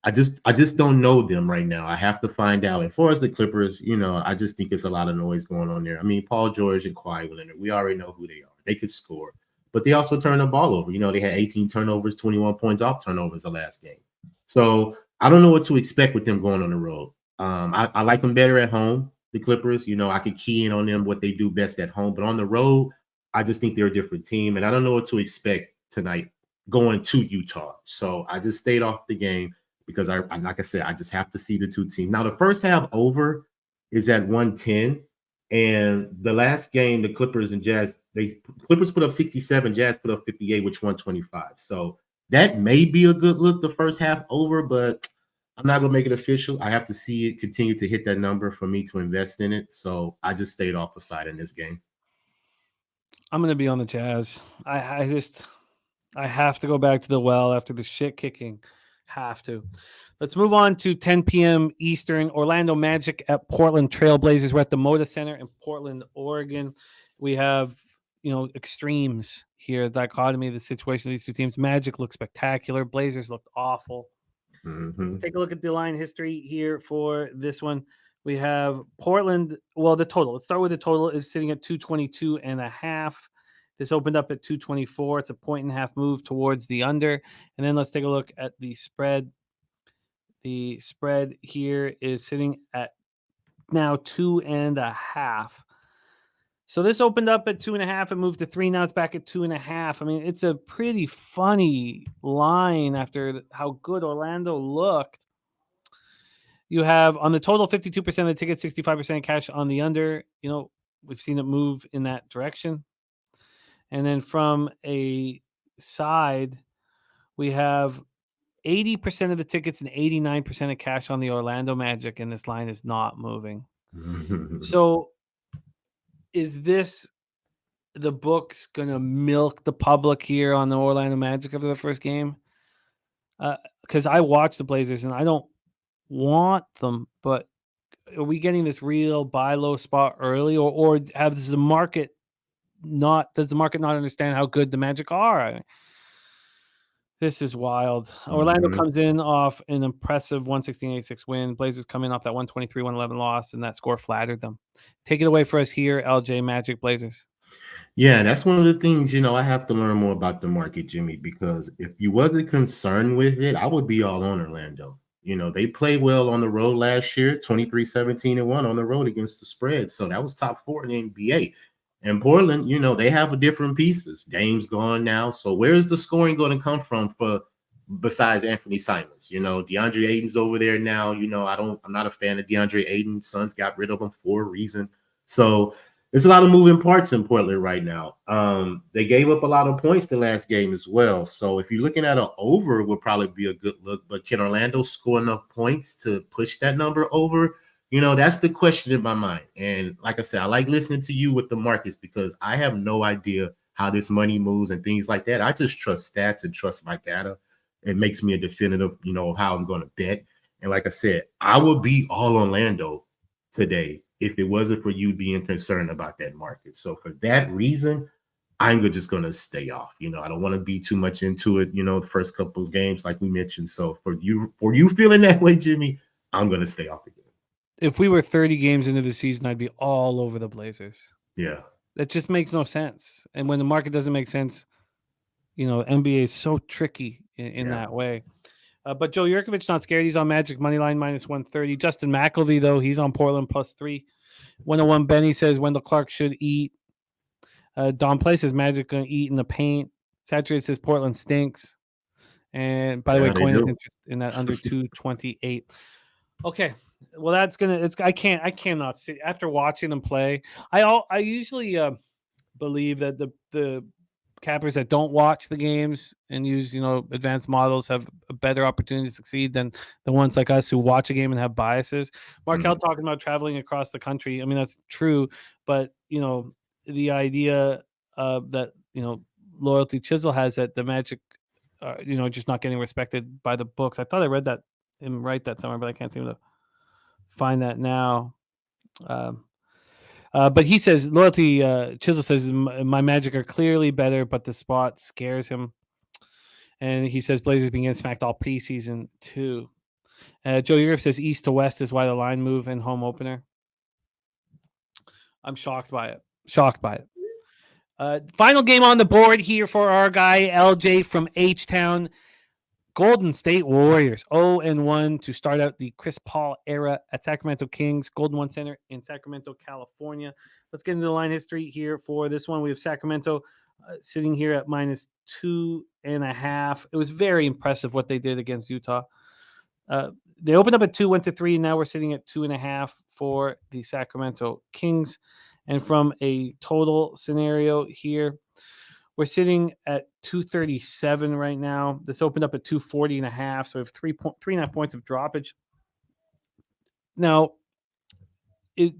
I just don't know them right now. I have to find out. As far as the Clippers, I just think it's a lot of noise going on there. I mean, Paul George and Kawhi Leonard, we already know who they are. They could score, but they also turn the ball over. They had 18 turnovers, 21 points off turnovers the last game. So I don't know what to expect with them going on the road. I like them better at home, the Clippers. I could key in on them what they do best at home. But on the road, I just think they're a different team. And I don't know what to expect tonight going to Utah. So I just stayed off the game because, like I said, I just have to see the two teams. Now, the first half over is at 110. And the last game, the Clippers and Jazz, Clippers put up 67, Jazz put up 58, which 125. So that may be a good look, the first half over, but I'm not going to make it official. I have to see it continue to hit that number for me to invest in it. So I just stayed off the side in this game. I'm going to be on the Jazz. I have to go back to the well after the shit kicking. Have to. Let's move on to 10 p.m. Eastern. Orlando Magic at Portland Trailblazers. We're at the Moda Center in Portland, Oregon. We have, extremes here, dichotomy of the situation of these two teams. Magic looks spectacular. Blazers looked awful. Let's take a look at the line history here for this one. We have Portland. Well, the total. Let's start with the total is sitting at 222.5. This opened up at 224. It's a 1.5 move towards the under. And then let's take a look at the spread. The spread here is sitting at now 2.5. So this opened up at 2.5 and moved to 3. Now it's back at 2.5. I mean, it's a pretty funny line after how good Orlando looked. You have on the total 52% of the tickets, 65% cash on the under. We've seen it move in that direction. And then from a side, we have 80% of the tickets and 89% of cash on the Orlando Magic, and this line is not moving. So is this the books going to milk the public here on the Orlando Magic after the first game? because I watch the Blazers and I don't want them, but are we getting this real buy low spot early, or does the market not understand how good the Magic are? This is wild. Orlando comes in off an impressive 116-86 win. Blazers come in off that 123-111 loss, and that score flattered them. Take it away for us here, LJ Magic Blazers. Yeah, that's one of the things, I have to learn more about the market, Jimmy, because if you wasn't concerned with it, I would be all on Orlando. They played well on the road last year, 23-17-1 on the road against the spread. So that was top 4 in the NBA. And Portland, they have a different pieces. Dame's gone now. So where's the scoring going to come from besides Anthony Simons? DeAndre Ayton's over there now. I'm not a fan of DeAndre Ayton. Suns got rid of him for a reason. So there's a lot of moving parts in Portland right now. They gave up a lot of points the last game as well. So if you're looking at an over, it would probably be a good look. But can Orlando score enough points to push that number over? That's the question in my mind. And like I said, I like listening to you with the markets because I have no idea how this money moves and things like that. I just trust stats and trust my data. It makes me a definitive, how I'm going to bet. And like I said, I would be all Orlando today if it wasn't for you being concerned about that market. So for that reason, I'm just going to stay off. I don't want to be too much into it, the first couple of games, like we mentioned. So for you feeling that way, Jimmy, I'm going to stay off the game. If we were 30 games into the season, I'd be all over the Blazers. Yeah. That just makes no sense. And when the market doesn't make sense, NBA is so tricky in that way. But Joe Yurkovich not scared. He's on Magic moneyline -130. Justin McElvey, though, he's on Portland +3. 101 Benny says Wendell Clark should eat. Don Play says Magic going to eat in the paint. Saturated says Portland stinks. And by the way, coin of interest in that under 228. Okay. Well, that's gonna. I cannot see after watching them play. I usually believe that the cappers that don't watch the games and use advanced models have a better opportunity to succeed than the ones like us who watch a game and have biases. Markel talking about traveling across the country. I mean, that's true, but the idea that Loyalty Chisel has that the Magic just not getting respected by the books. I thought I read that and write that somewhere, but I can't seem to find that now. But he says Loyalty Chisel says my Magic are clearly better, but the spot scares him. And he says Blazers being getting smacked all preseason too. Joe Yurif says east to west is why the line move in home opener. I'm shocked by it. Final game on the board here for our guy LJ from H-Town. Golden State Warriors 0-1 to start out the Chris Paul era at Sacramento Kings, Golden One Center in Sacramento, California. Let's get into the line history here for this one. We have Sacramento sitting here at -2.5. It was very impressive what they did against Utah. They opened up at 2, went to 3, and now we're sitting at 2.5 for the Sacramento Kings. And from a total scenario here, we're sitting at 237 right now. This opened up at 240.5, so we have 3.5 points of droppage. Now, we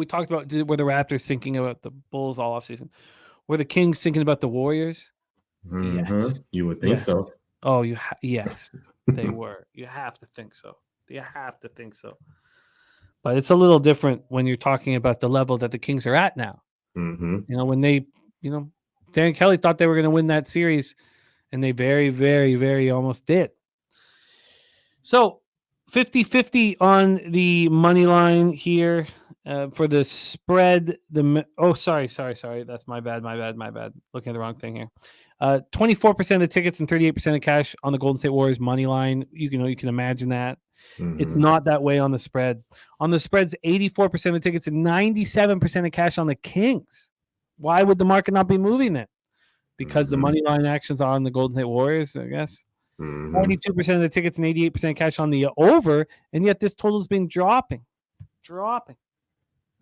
talked about were the Raptors thinking about the Bulls all offseason. Were the Kings thinking about the Warriors? Yes. You would think so. Oh, yes, they were. You have to think so. But it's a little different when you're talking about the level that the Kings are at now. When they, Dan Kelly thought they were going to win that series, and they very, very, very almost did. So 50-50 on the money line here for the spread. Sorry. That's my bad. Looking at the wrong thing here. 24% of tickets and 38% of cash on the Golden State Warriors money line. You can imagine that. It's not that way on the spread. On the spreads, 84% of tickets and 97% of cash on the Kings. Why would the market not be moving then? Because the money line actions on the Golden State Warriors, I guess. 42% of the tickets and 88% cash on the over, and yet this total has been dropping. I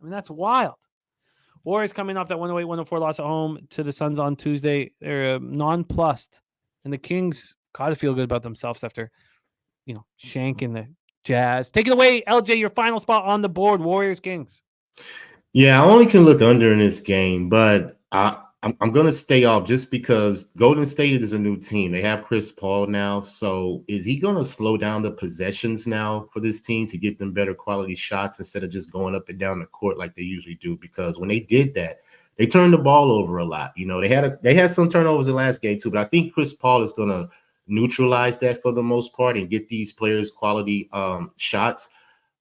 mean, that's wild. Warriors coming off that 108-104 loss at home to the Suns on Tuesday. They're nonplussed, and the Kings got to feel good about themselves after, shanking the Jazz. Take it away, LJ, your final spot on the board, Warriors Kings. Yeah, I only can look under in this game, but I'm going to stay off just because Golden State is a new team. They have Chris Paul now. So is he going to slow down the possessions now for this team to get them better quality shots instead of just going up and down the court like they usually do? Because when they did that, they turned the ball over a lot. You know, they had some turnovers in the last game too, but I think Chris Paul is going to neutralize that for the most part and get these players quality shots.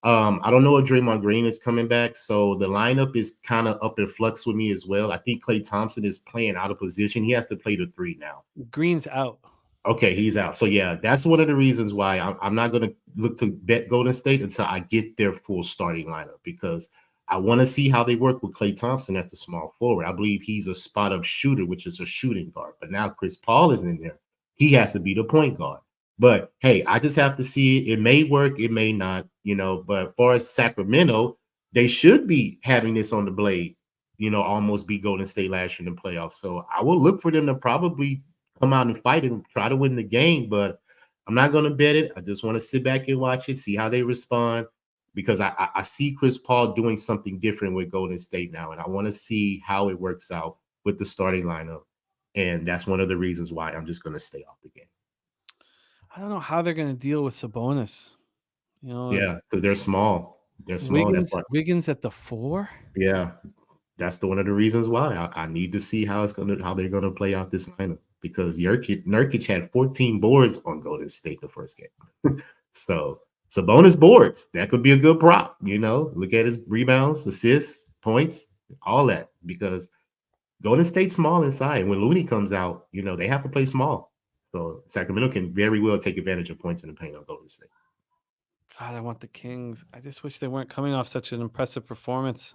I don't know if Draymond Green is coming back, so the lineup is kind of up in flux with me as well. I think Klay Thompson is playing out of position. He has to play the 3 now. Green's out. Okay, he's out. So yeah, that's one of the reasons why I'm not going to look to bet Golden State until I get their full starting lineup, because I want to see how they work with Klay Thompson at the small forward. I believe he's a spot up shooter, which is a shooting guard. But now Chris Paul is in there. He has to be the point guard. But hey, I just have to see it. It may work, it may not, you know. But as far as Sacramento, they should be having this on the blade, you know, almost beat Golden State last year in the playoffs. So I will look for them to probably come out and fight and try to win the game. But I'm not going to bet it. I just want to sit back and watch it, see how they respond, because I see Chris Paul doing something different with Golden State now. And I want to see how it works out with the starting lineup. And that's one of the reasons why I'm just going to stay off the game. I don't know how they're going to deal with Sabonis. You know, yeah, because they're small. They're small. Wiggins at the 4. Yeah, that's one of the reasons why I need to see how they're gonna play out this lineup, because Nurkic had 14 boards on Golden State the first game. So Sabonis boards, that could be a good prop. You know, look at his rebounds, assists, points, all that, because Golden State's small inside. When Looney comes out, you know, they have to play small. So Sacramento can very well take advantage of points in the paint on Golden State. God, I want the Kings. I just wish they weren't coming off such an impressive performance.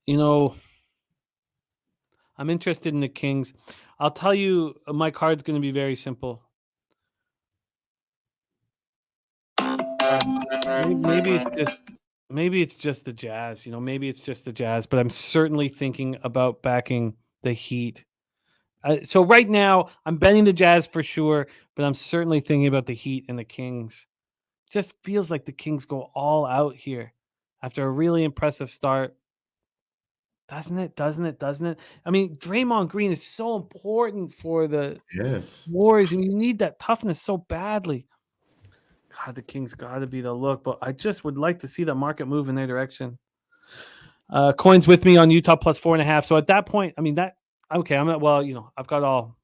You know, I'm interested in the Kings. I'll tell you, my card's going to be very simple. Maybe it's just the Jazz. You know, maybe it's just the Jazz. But I'm certainly thinking about backing the Heat. So right now, I'm betting the Jazz for sure, but I'm certainly thinking about the Heat and the Kings. Just feels like the Kings go all out here after a really impressive start. Doesn't it? I mean, Draymond Green is so important for the Warriors, and you need that toughness so badly. God, the Kings got to be the look, but I just would like to see the market move in their direction. Coins with me on Utah plus 4.5. So at that point, I mean, okay, I've got all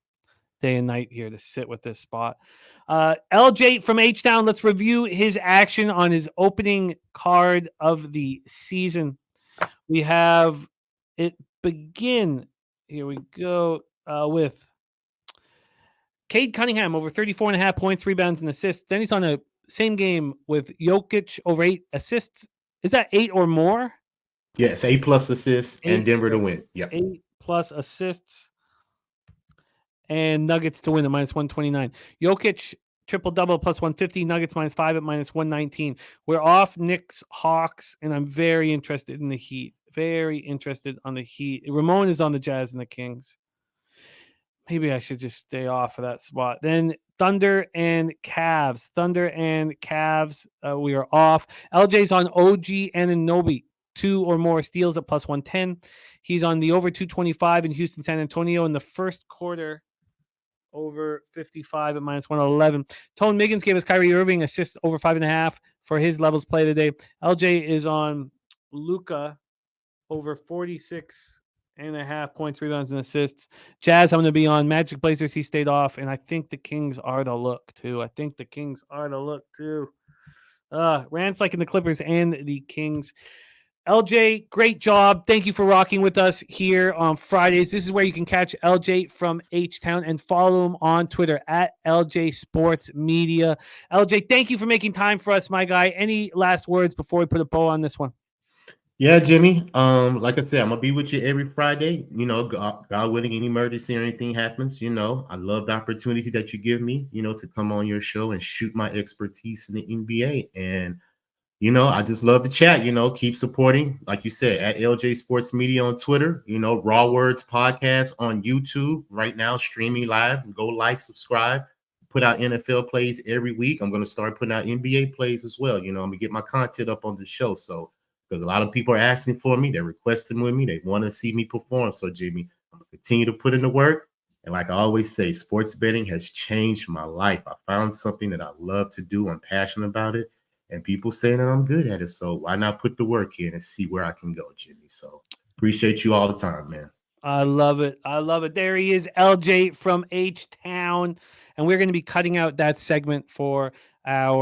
day and night here to sit with this spot. LJ from H-Town, let's review his action on his opening card of the season. We have it begin. Here we go with Cade Cunningham over 34.5 points, rebounds, and assists. Then he's on a same game with Jokic over 8 assists. Is that 8 or more? Yes, 8+ assists and Denver to win. Yeah, 8+ assists and Nuggets to win at -129. Jokic triple-double plus 150. Nuggets -5 at -119. We're off Knicks, Hawks, and I'm very interested in the Heat. Very interested on the Heat. Ramon is on the Jazz and the Kings. Maybe I should just stay off of that spot. Then Thunder and Cavs. We are off. LJ's on OG Anunoby. 2 or more steals at plus 110. He's on the over 225 in Houston, San Antonio in the first quarter. Over 55 at -111. Tone Miggins gave us Kyrie Irving assists over 5.5 for his levels play today. LJ is on Luka over 46.5 points, rebounds, and assists. Jazz, I'm going to be on Magic Blazers. He stayed off, and I think the Kings are the look too. Rants like in the Clippers and the Kings. LJ, great job. Thank you for rocking with us here on Fridays. This is where you can catch LJ from H-Town and follow him on Twitter at LJ Sports Media. LJ, thank you for making time for us, my guy. Any last words before we put a bow on this one? Yeah, Jimmy. Like I said, I'm gonna be with you every Friday. You know, God willing, any emergency or anything happens, you know, I love the opportunity that you give me, you know, to come on your show and shoot my expertise in the NBA. And you know, I just love to chat, you know, keep supporting, like you said, at LJ Sports Media on Twitter, you know, Raw Words Podcast on YouTube right now, streaming live. Go like, subscribe, put out NFL plays every week. I'm going to start putting out NBA plays as well. You know, I'm going to get my content up on the show. So because a lot of people are asking for me. They're requesting with me. They want to see me perform. So, Jimmy, I'm going to continue to put in the work. And like I always say, sports betting has changed my life. I found something that I love to do. I'm passionate about it. And people say that I'm good at it. So why not put the work in and see where I can go, Jimmy? So appreciate you all the time, man. I love it. I love it. There he is, LJ from H-Town. And we're going to be cutting out that segment for our